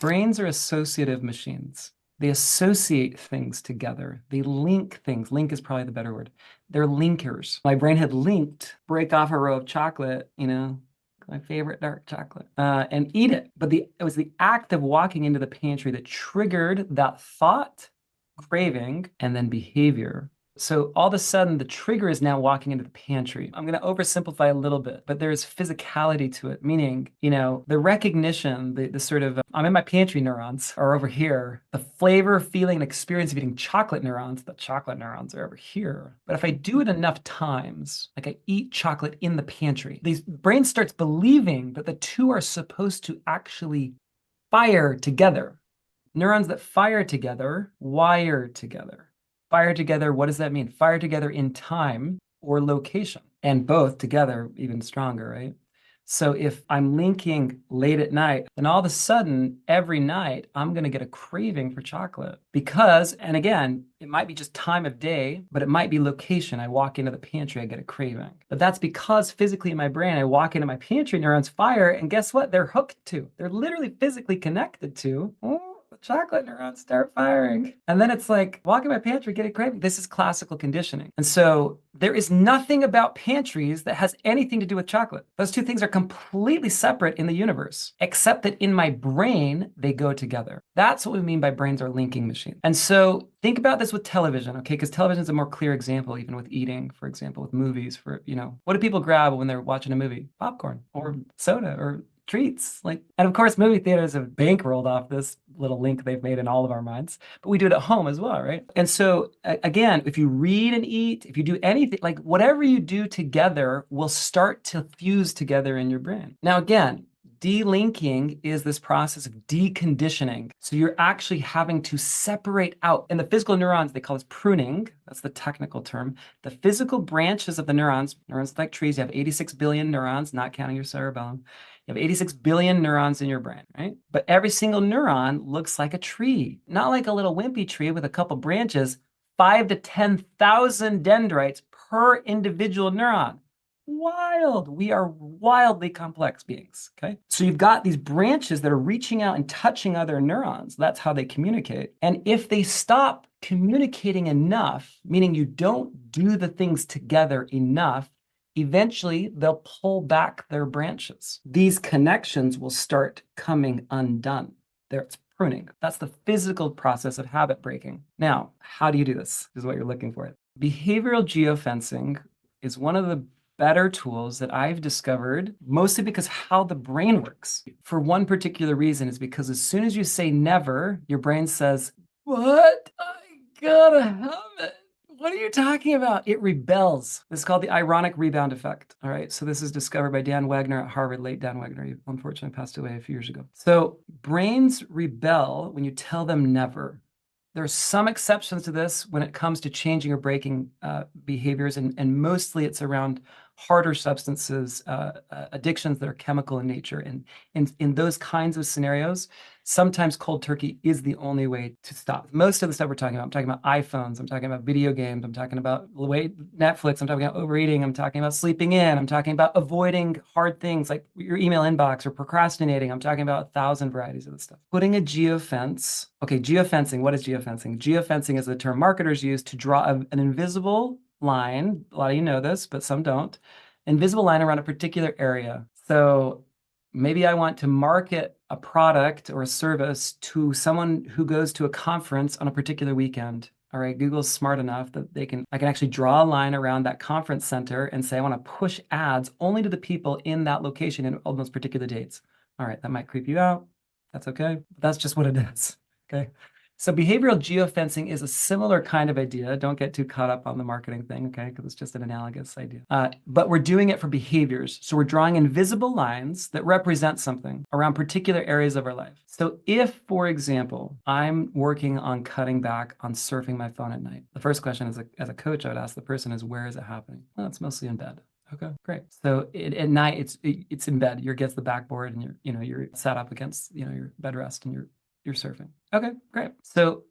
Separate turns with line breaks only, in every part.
Brains are associative machines. They associate things together. They link things. Link is probably the better word. They're linkers. My brain had linked break off a row of chocolate, my favorite dark chocolate, and eat it. But it was the act of walking into the pantry that triggered that thought, craving, and then behavior. So all of a sudden, the trigger is now walking into the pantry. I'm going to oversimplify a little bit, but there's physicality to it, meaning, the recognition, the sort of, I'm in my pantry neurons are over here. The flavor, feeling, and experience of eating chocolate neurons, the chocolate neurons are over here. But if I do it enough times, like I eat chocolate in the pantry, the brain starts believing that the two are supposed to actually fire together. Neurons that fire together, wire together. Fire together, what does that mean? Fire together in time or location, and both together even stronger, right? So if I'm linking late at night, then all of a sudden, every night, I'm going to get a craving for chocolate because, and again, it might be just time of day, but it might be location. I walk into the pantry, I get a craving. But that's because physically in my brain, I walk into my pantry, neurons fire, and guess what? They're hooked to, they're literally physically connected to, chocolate neurons start firing. And then it's like, walk in my pantry, get a craving. This is classical conditioning. And so there is nothing about pantries that has anything to do with chocolate. Those two things are completely separate in the universe, except that in my brain, they go together. That's what we mean by brains are linking machines. And so think about this with television, okay? Because television is a more clear example, even with eating, for example, with movies, what do people grab when they're watching a movie? Popcorn or soda or treats. And of course, movie theaters have bankrolled off this little link they've made in all of our minds, but we do it at home as well, right? And so again, if you read and eat, if you do anything, like whatever you do together will start to fuse together in your brain. Now, again, delinking is this process of deconditioning. So you're actually having to separate out. In the physical neurons, they call this pruning. That's the technical term. The physical branches of the neurons like trees, you have 86 billion neurons, not counting your cerebellum. You have 86 billion neurons in your brain, right? But every single neuron looks like a tree, not like a little wimpy tree with a couple branches, 5 to 10,000 dendrites per individual neuron. Wild. We are wildly complex beings, okay? So you've got these branches that are reaching out and touching other neurons. That's how they communicate. And if they stop communicating enough, meaning you don't do the things together enough, eventually they'll pull back their branches. These connections will start coming undone. There's pruning. That's the physical process of habit breaking. Now, how do you do this? This is what you're looking for. Behavioral geofencing is one of the better tools that I've discovered, mostly because how the brain works. For one particular reason is because as soon as you say never, your brain says, what? I gotta have it. What are you talking about? It rebels. This is called the ironic rebound effect. All right. So this is discovered by Dan Wegner at Harvard, late Dan Wegner. He unfortunately passed away a few years ago. So brains rebel when you tell them never. There are some exceptions to this when it comes to changing or breaking behaviors, and mostly it's around harder substances, addictions that are chemical in nature. And in those kinds of scenarios, sometimes cold turkey is the only way to stop. Most of the stuff we're talking about, I'm talking about iPhones, I'm talking about video games, I'm talking about Netflix, I'm talking about overeating, I'm talking about sleeping in, I'm talking about avoiding hard things like your email inbox or procrastinating. I'm talking about 1,000 varieties of this stuff. Putting a geofence. Okay, geofencing. What is geofencing? Geofencing is the term marketers use to draw an invisible line. A lot of you know this, but some don't. Invisible line around a particular area. So maybe I want to market a product or a service to someone who goes to a conference on a particular weekend. All right, Google's smart enough that I can actually draw a line around that conference center and say, I want to push ads only to the people in that location in all those particular dates. All right, that might creep you out. That's okay. That's just what it is. Okay. So behavioral geofencing is a similar kind of idea. Don't get too caught up on the marketing thing, okay? Because it's just an analogous idea. But we're doing it for behaviors. So we're drawing invisible lines that represent something around particular areas of our life. So if, for example, I'm working on cutting back on surfing my phone at night, the first question as a coach I would ask the person is, where is it happening? Well, it's mostly in bed. Okay, great. So at night, it's in bed. You're against the backboard, and you're sat up against your bed rest, and you're surfing. Okay, great. So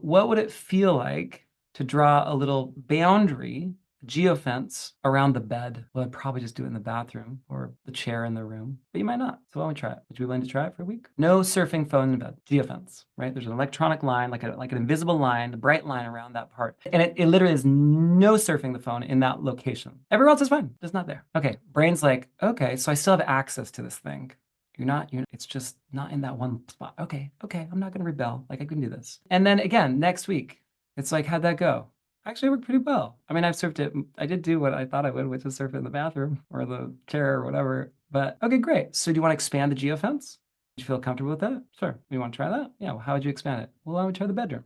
what would it feel like to draw a little boundary, geofence around the bed. Well, I'd probably just do it in the bathroom or the chair in the room, but you might not. So why don't we try it? Would you be willing to try it for a week? No surfing phone in bed. Geofence, right? There's an electronic line, like an invisible line, a bright line around that part. And it literally is no surfing the phone in that location. Everywhere else is fine. It's not there. Okay, brain's like, okay, so I still have access to this thing. It's just not in that one spot. Okay, I'm not gonna rebel. Like, I can do this. And then again, next week, it's like, how'd that go? Actually, it worked pretty well. I mean, I've surfed it. I did do what I thought I would, which is surf it in the bathroom or the chair or whatever. But okay, great. So do you want to expand the geofence? Do you feel comfortable with that? Sure. You want to try that? Yeah. Well, how would you expand it? Well, I would try the bedroom.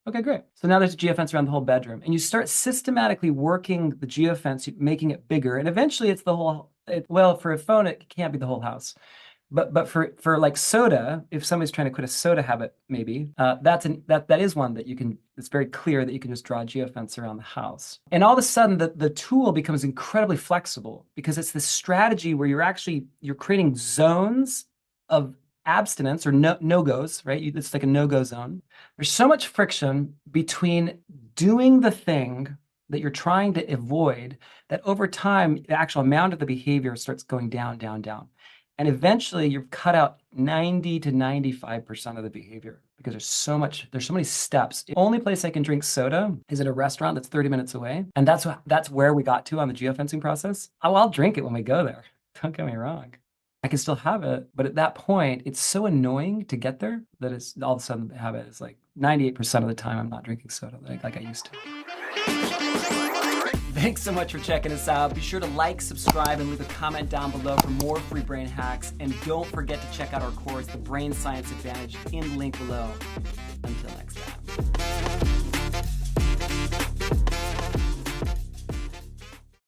Okay, great. So now there's a geofence around the whole bedroom, and you start systematically working the geofence, making it bigger, and eventually it's the whole. Well, for a phone, it can't be the whole house. But for like soda, if somebody's trying to quit a soda habit, maybe that is one that you can. It's very clear that you can just draw a geofence around the house, and all of a sudden the tool becomes incredibly flexible because it's this strategy where you're creating zones of abstinence or no-goes, right? It's like a no-go zone. There's so much friction between doing the thing that you're trying to avoid that over time the actual amount of the behavior starts going down, down, down. And eventually you've cut out 90 to 95% of the behavior because there's so many steps. The only place I can drink soda is at a restaurant that's 30 minutes away. And that's where we got to on the geofencing process. Oh, I'll drink it when we go there. Don't get me wrong. I can still have it, but at that point, it's so annoying to get there that it's all of a sudden the habit is like 98% of the time I'm not drinking soda like I used to. Thanks so much for checking us out. Be sure to like, subscribe, and leave a comment down below for more free brain hacks. And don't forget to check out our course, The Brain Science Advantage, in the link below. Until next time.